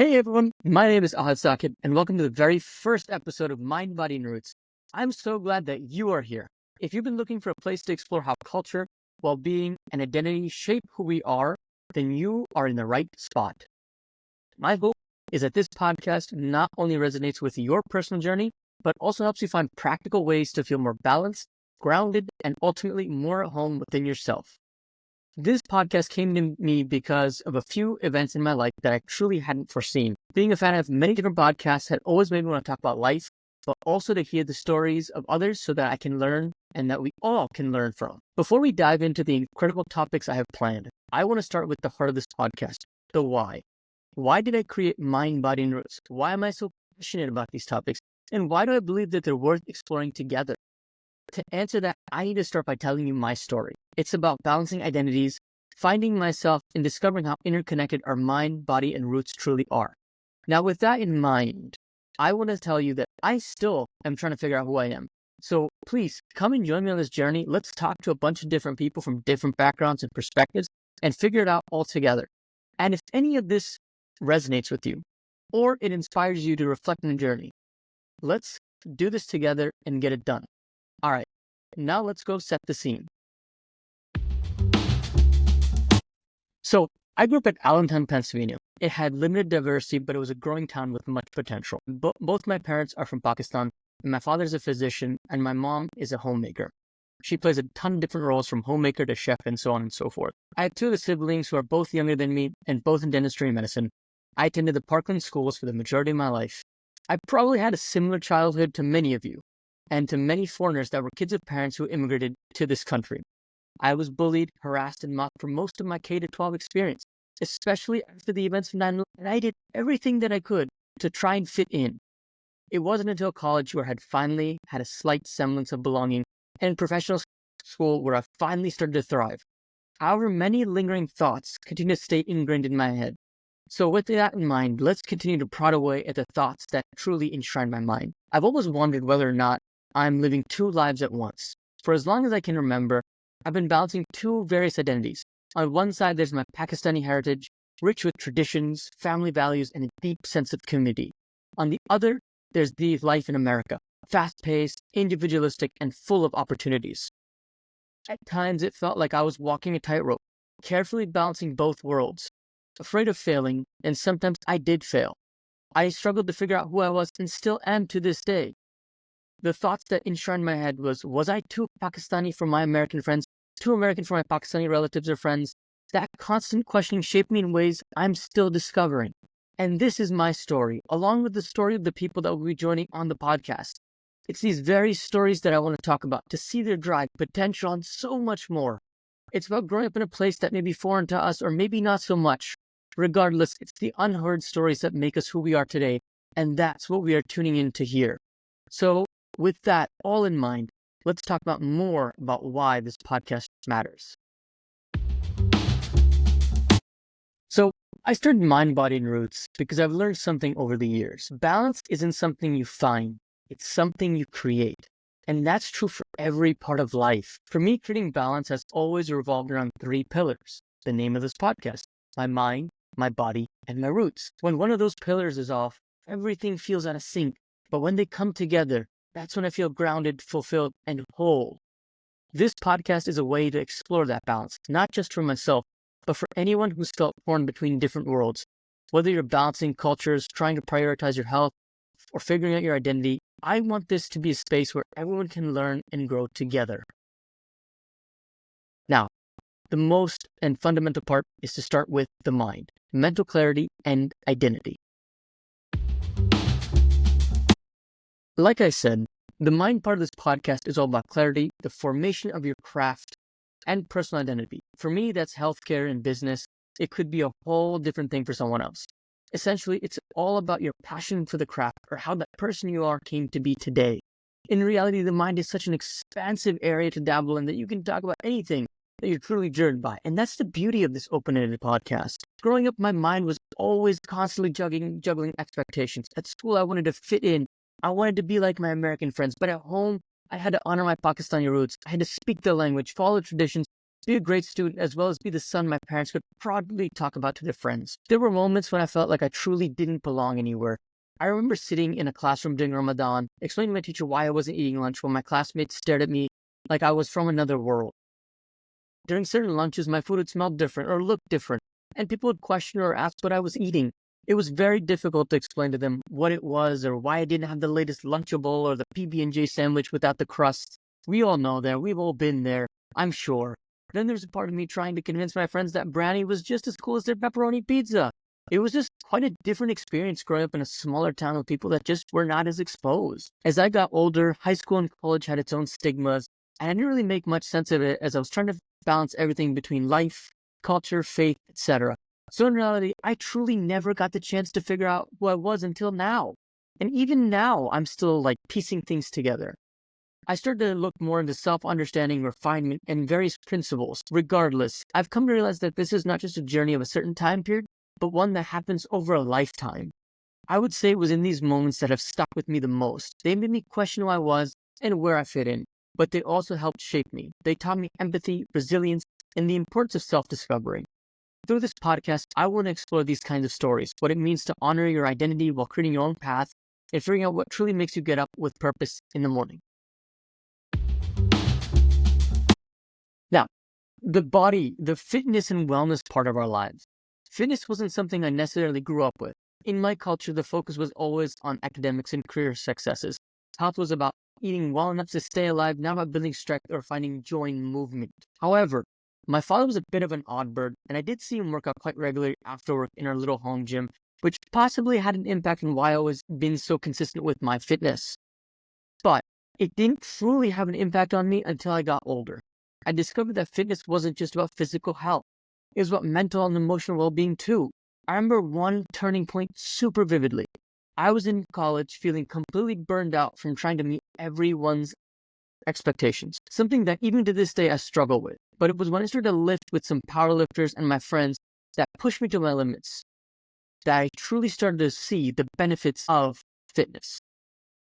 Hey everyone, my name is Ahad Saqib, and welcome to the very first episode of Mind, Body, and Roots. I'm so glad that you are here. If you've been looking for a place to explore how culture, well-being, and identity shape who we are, then you are in the right spot. My hope is that this podcast not only resonates with your personal journey, but also helps you find practical ways to feel more balanced, grounded, and ultimately more at home within yourself. This podcast came to me because of a few events in my life that I truly hadn't foreseen. Being a fan of many different podcasts had always made me want to talk about life, but also to hear the stories of others so that I can learn and that we all can learn from. Before we dive into the incredible topics I have planned, I want to start with the heart of this podcast, the why. Why did I create Mind, Body, and Roots? Why am I so passionate about these topics? And why do I believe that they're worth exploring together? To answer that, I need to start by telling you my story. It's about balancing identities, finding myself, and discovering how interconnected our mind, body, and roots truly are. Now, with that in mind, I want to tell you that I still am trying to figure out who I am. So please come and join me on this journey. Let's talk to a bunch of different people from different backgrounds and perspectives and figure it out all together. And if any of this resonates with you or it inspires you to reflect on the journey, let's do this together and get it done. All right, now let's go set the scene. So I grew up in Allentown, Pennsylvania. It had limited diversity, but it was a growing town with much potential. Both my parents are from Pakistan, and my father's a physician, and my mom is a homemaker. She plays a ton of different roles from homemaker to chef and so on and so forth. I have two of the siblings who are both younger than me and both in dentistry and medicine. I attended the Parkland schools for the majority of my life. I probably had a similar childhood to many of you and to many foreigners that were kids of parents who immigrated to this country. I was bullied, harassed, and mocked for most of my K-12 experience, especially after the events of 9/11, and I did everything that I could to try and fit in. It wasn't until college where I had finally had a slight semblance of belonging, and in professional school where I finally started to thrive. However, many lingering thoughts continue to stay ingrained in my head. So with that in mind, let's continue to prod away at the thoughts that truly enshrine my mind. I've always wondered whether or not I'm living two lives at once. For as long as I can remember, I've been balancing two various identities. On one side, there's my Pakistani heritage, rich with traditions, family values, and a deep sense of community. On the other, there's the life in America, fast-paced, individualistic, and full of opportunities. At times, it felt like I was walking a tightrope, carefully balancing both worlds, afraid of failing, and sometimes I did fail. I struggled to figure out who I was and still am to this day. The thoughts that enshrined my head was I too Pakistani for my American friends, too American for my Pakistani relatives or friends? That constant questioning shaped me in ways I'm still discovering. And this is my story, along with the story of the people that will be joining on the podcast. It's these very stories that I want to talk about, to see their drive, potential, and so much more. It's about growing up in a place that may be foreign to us or maybe not so much. Regardless, it's the unheard stories that make us who we are today, and that's what we are tuning in to hear. So, with that all in mind, let's talk about more about why this podcast matters. So I started Mind, Body, and Roots because I've learned something over the years. Balance isn't something you find, it's something you create. And that's true for every part of life. For me, creating balance has always revolved around three pillars. The name of this podcast: my mind, my body, and my roots. When one of those pillars is off, everything feels out of sync. But when they come together, that's when I feel grounded, fulfilled, and whole. This podcast is a way to explore that balance, not just for myself, but for anyone who's felt torn between different worlds. Whether you're balancing cultures, trying to prioritize your health, or figuring out your identity, I want this to be a space where everyone can learn and grow together. Now, the most and fundamental part is to start with the mind, mental clarity, and identity. Like I said, the mind part of this podcast is all about clarity, the formation of your craft, and personal identity. For me, that's healthcare and business. It could be a whole different thing for someone else. Essentially, it's all about your passion for the craft or how that person you are came to be today. In reality, the mind is such an expansive area to dabble in that you can talk about anything that you're truly driven by. And that's the beauty of this open-ended podcast. Growing up, my mind was always constantly juggling expectations. At school, I wanted to fit in. I wanted to be like my American friends, but at home, I had to honor my Pakistani roots. I had to speak the language, follow traditions, be a great student, as well as be the son my parents could proudly talk about to their friends. There were moments when I felt like I truly didn't belong anywhere. I remember sitting in a classroom during Ramadan, explaining to my teacher why I wasn't eating lunch while my classmates stared at me like I was from another world. During certain lunches, my food would smell different or look different, and people would question or ask what I was eating. It was very difficult to explain to them what it was or why I didn't have the latest Lunchable or the PB&J sandwich without the crust. We all know that. We've all been there, I'm sure. Then there's a part of me trying to convince my friends that brownie was just as cool as their pepperoni pizza. It was just quite a different experience growing up in a smaller town with people that just were not as exposed. As I got older, high school and college had its own stigmas, and I didn't really make much sense of it as I was trying to balance everything between life, culture, faith, etc. So in reality, I truly never got the chance to figure out who I was until now. And even now, I'm still piecing things together. I started to look more into self-understanding, refinement, and various principles. Regardless, I've come to realize that this is not just a journey of a certain time period, but one that happens over a lifetime. I would say it was in these moments that have stuck with me the most. They made me question who I was and where I fit in, but they also helped shape me. They taught me empathy, resilience, and the importance of self-discovery. Through this podcast, I want to explore these kinds of stories, what it means to honor your identity while creating your own path, and figuring out what truly makes you get up with purpose in the morning. Now, the body, the fitness and wellness part of our lives. Fitness wasn't something I necessarily grew up with. In my culture, the focus was always on academics and career successes. Health was about eating well enough to stay alive, not about building strength or finding joy in movement. However, my father was a bit of an odd bird, and I did see him work out quite regularly after work in our little home gym, which possibly had an impact on why I was been so consistent with my fitness. But it didn't truly have an impact on me until I got older. I discovered that fitness wasn't just about physical health. It was about mental and emotional well-being too. I remember one turning point super vividly. I was in college feeling completely burned out from trying to meet everyone's expectations, something that even to this day I struggle with. But it was when I started to lift with some powerlifters and my friends that pushed me to my limits that I truly started to see the benefits of fitness.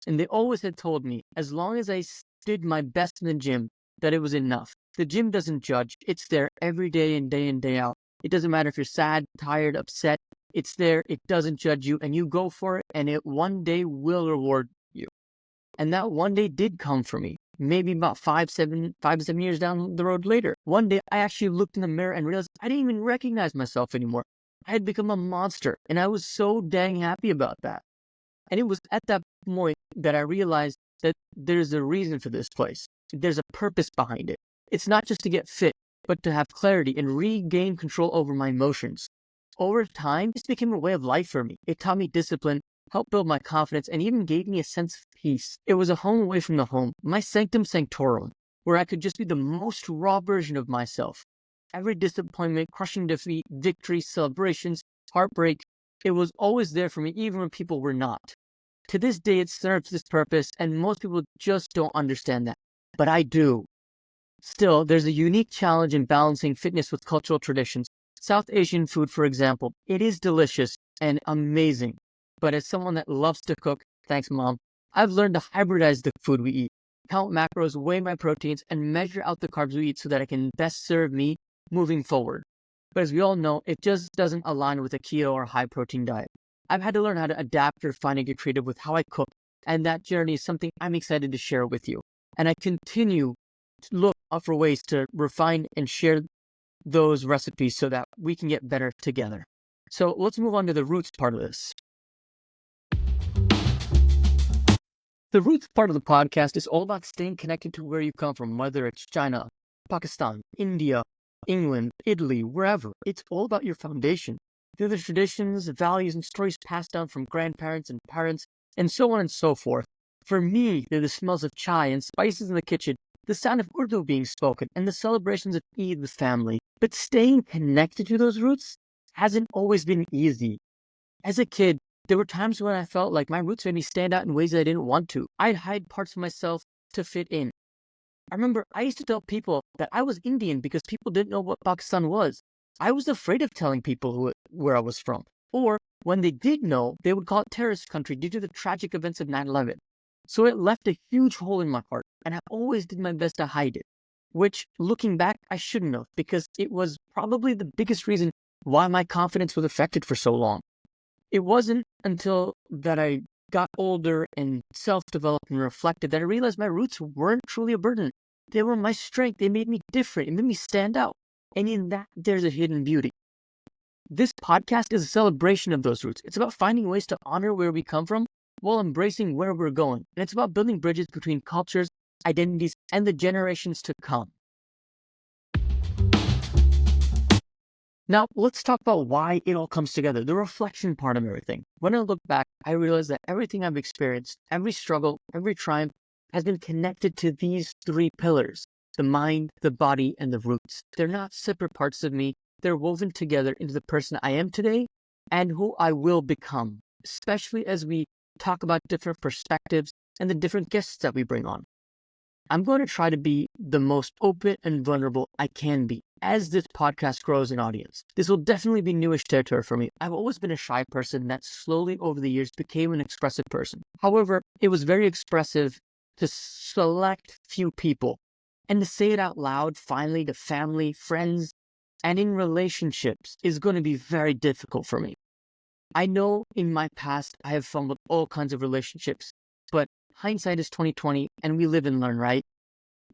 And they always had told me, as long as I did my best in the gym, that it was enough. The gym doesn't judge. It's there every day in, day out. It doesn't matter if you're sad, tired, upset. It's there. It doesn't judge you. And you go for it. And it one day will reward you. And that one day did come for me. Maybe about 5 to 7 years down the road later. One day, I actually looked in the mirror and realized I didn't even recognize myself anymore. I had become a monster. And I was so dang happy about that. And it was at that point that I realized that there's a reason for this place. There's a purpose behind it. It's not just to get fit, but to have clarity and regain control over my emotions. Over time, this became a way of life for me. It taught me discipline, helped build my confidence, and even gave me a sense of peace. It was a home away from the home, my sanctum sanctorum, where I could just be the most raw version of myself. Every disappointment, crushing defeat, victory, celebrations, heartbreak, it was always there for me, even when people were not. To this day, it serves this purpose, and most people just don't understand that. But I do. Still, there's a unique challenge in balancing fitness with cultural traditions. South Asian food, for example, it is delicious and amazing. But as someone that loves to cook, thanks Mom, I've learned to hybridize the food we eat, count macros, weigh my proteins, and measure out the carbs we eat so that it can best serve me moving forward. But as we all know, it just doesn't align with a keto or high protein diet. I've had to learn how to adapt or find and get creative with how I cook, and that journey is something I'm excited to share with you. And I continue to look for ways to refine and share those recipes so that we can get better together. So let's move on to the roots part of this. The roots part of the podcast is all about staying connected to where you come from, whether it's China, Pakistan, India, England, Italy, wherever. It's all about your foundation. Through the traditions, values, and stories passed down from grandparents and parents, and so on and so forth. For me, they're the smells of chai and spices in the kitchen, the sound of Urdu being spoken, and the celebrations of Eid with family. But staying connected to those roots hasn't always been easy. As a kid, there were times when I felt like my roots made me stand out in ways that I didn't want to. I'd hide parts of myself to fit in. I remember I used to tell people that I was Indian because people didn't know what Pakistan was. I was afraid of telling people where I was from. Or when they did know, they would call it terrorist country due to the tragic events of 9/11. So it left a huge hole in my heart, and I always did my best to hide it. which looking back, I shouldn't have, because it was probably the biggest reason why my confidence was affected for so long. It wasn't until that I got older and self-developed and reflected that I realized my roots weren't truly a burden. They were my strength. They made me different. It made me stand out. And in that, there's a hidden beauty. This podcast is a celebration of those roots. It's about finding ways to honor where we come from while embracing where we're going. And it's about building bridges between cultures, identities, and the generations to come. Now, let's talk about why it all comes together, the reflection part of everything. When I look back, I realize that everything I've experienced, every struggle, every triumph, has been connected to these three pillars: the mind, the body, and the roots. They're not separate parts of me. They're woven together into the person I am today and who I will become, especially as we talk about different perspectives and the different guests that we bring on. I'm going to try to be the most open and vulnerable I can be as this podcast grows in audience. This will definitely be newish territory for me. I've always been a shy person that slowly over the years became an expressive person. However, it was very expressive to select few people, and to say it out loud finally to family, friends, and in relationships is going to be very difficult for me. I know in my past I have fumbled all kinds of relationships, but hindsight is 2020 and we live and learn, right?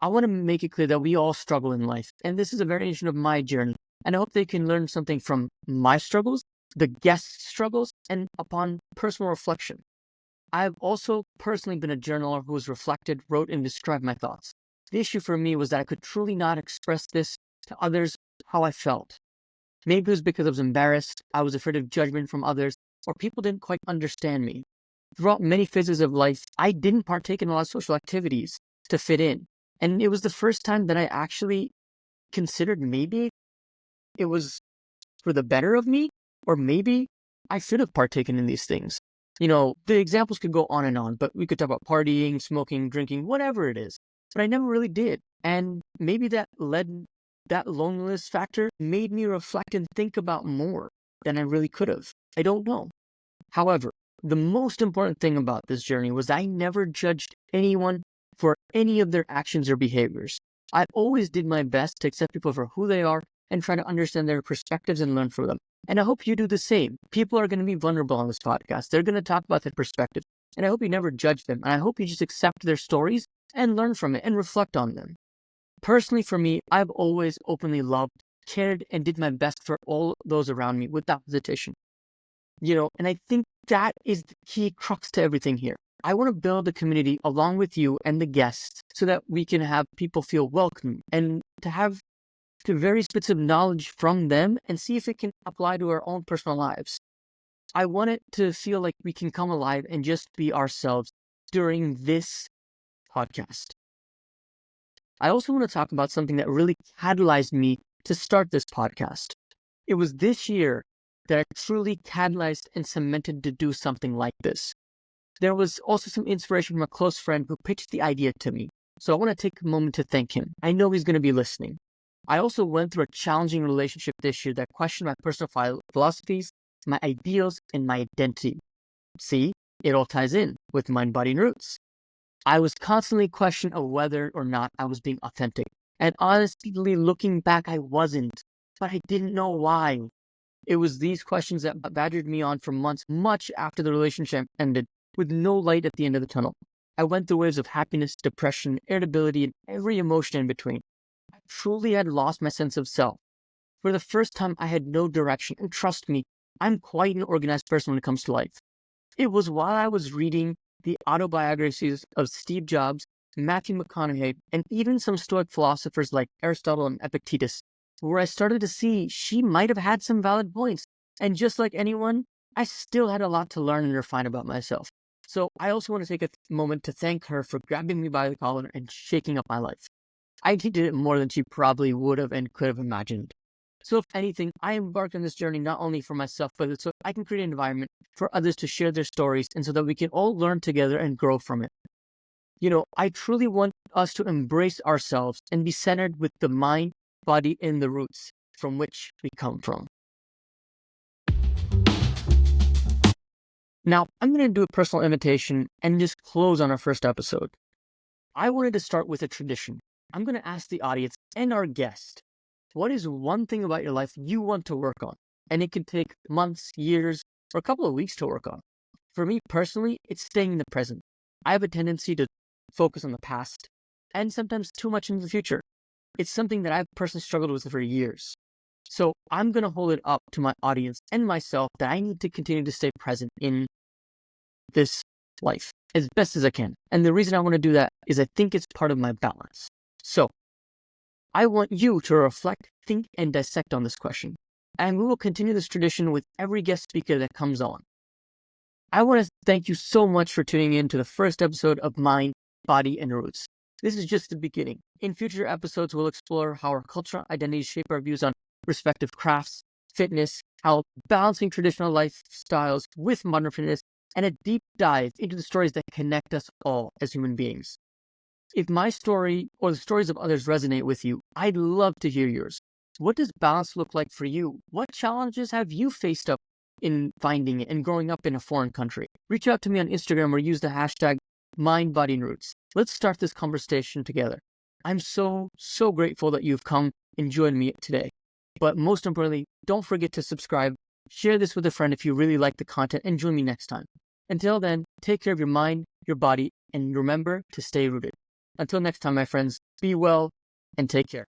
I want to make it clear that we all struggle in life, and this is a variation of my journey. And I hope they can learn something from my struggles, the guests' struggles, and upon personal reflection. I've also personally been a journaler who has reflected, wrote, and described my thoughts. The issue for me was that I could truly not express this to others how I felt. Maybe it was because I was embarrassed, I was afraid of judgment from others, or people didn't quite understand me. Throughout many phases of life, I didn't partake in a lot of social activities to fit in. And it was the first time that I actually considered maybe it was for the better of me, or maybe I should have partaken in these things. The examples could go on, but we could talk about partying, smoking, drinking, whatever it is. But I never really did. And maybe that loneliness factor made me reflect and think about more than I really could have. I don't know. However, the most important thing about this journey was I never judged anyone for any of their actions or behaviors. I always did my best to accept people for who they are and try to understand their perspectives and learn from them. And I hope you do the same. People are going to be vulnerable on this podcast. They're going to talk about their perspectives. And I hope you never judge them. And I hope you just accept their stories and learn from it and reflect on them. Personally, for me, I've always openly loved, cared, and did my best for all those around me without hesitation. And I think that is the key crux to everything here. I want to build a community along with you and the guests so that we can have people feel welcome and to have the various bits of knowledge from them and see if it can apply to our own personal lives. I want it to feel like we can come alive and just be ourselves during this podcast. I also want to talk about something that really catalyzed me to start this podcast. It was this year that I truly catalyzed and cemented to do something like this. There was also some inspiration from a close friend who pitched the idea to me. So I want to take a moment to thank him. I know he's going to be listening. I also went through a challenging relationship this year that questioned my personal philosophies, my ideals, and my identity. See, it all ties in with mind, body, and roots. I was constantly questioning of whether or not I was being authentic. And honestly, looking back, I wasn't. But I didn't know why. It was these questions that badgered me on for months, much after the relationship ended, with no light at the end of the tunnel. I went through waves of happiness, depression, irritability, and every emotion in between. I truly had lost my sense of self. For the first time, I had no direction, and trust me, I'm quite an organized person when it comes to life. It was while I was reading the autobiographies of Steve Jobs, Matthew McConaughey, and even some Stoic philosophers like Aristotle and Epictetus, where I started to see she might have had some valid points. And just like anyone, I still had a lot to learn and refine about myself. So I also want to take a moment to thank her for grabbing me by the collar and shaking up my life. I did it more than she probably would have and could have imagined. So if anything, I embarked on this journey not only for myself, but so I can create an environment for others to share their stories and so that we can all learn together and grow from it. I truly want us to embrace ourselves and be centered with the mind, body, and the roots from which we come from. Now, I'm going to do a personal invitation and just close on our first episode. I wanted to start with a tradition. I'm going to ask the audience and our guest, what is one thing about your life you want to work on? And it could take months, years, or a couple of weeks to work on. For me personally, it's staying in the present. I have a tendency to focus on the past and sometimes too much in the future. It's something that I've personally struggled with for years. So I'm going to hold it up to my audience and myself that I need to continue to stay present in this life as best as I can. And the reason I want to do that is I think it's part of my balance. So I want you to reflect, think, and dissect on this question. And we will continue this tradition with every guest speaker that comes on. I want to thank you so much for tuning in to the first episode of Mind, Body, and Roots. This is just the beginning. In future episodes, we'll explore how our cultural identities shape our views on respective crafts, fitness, how balancing traditional lifestyles with modern fitness, and a deep dive into the stories that connect us all as human beings. If my story or the stories of others resonate with you, I'd love to hear yours. What does balance look like for you? What challenges have you faced up in finding it and growing up in a foreign country? Reach out to me on Instagram or use the hashtag #MindBodyRoots. Let's start this conversation together. I'm so grateful that you've come and joined me today. But most importantly, don't forget to subscribe, share this with a friend if you really like the content, and join me next time. Until then, take care of your mind, your body, and remember to stay rooted. Until next time, my friends, be well and take care.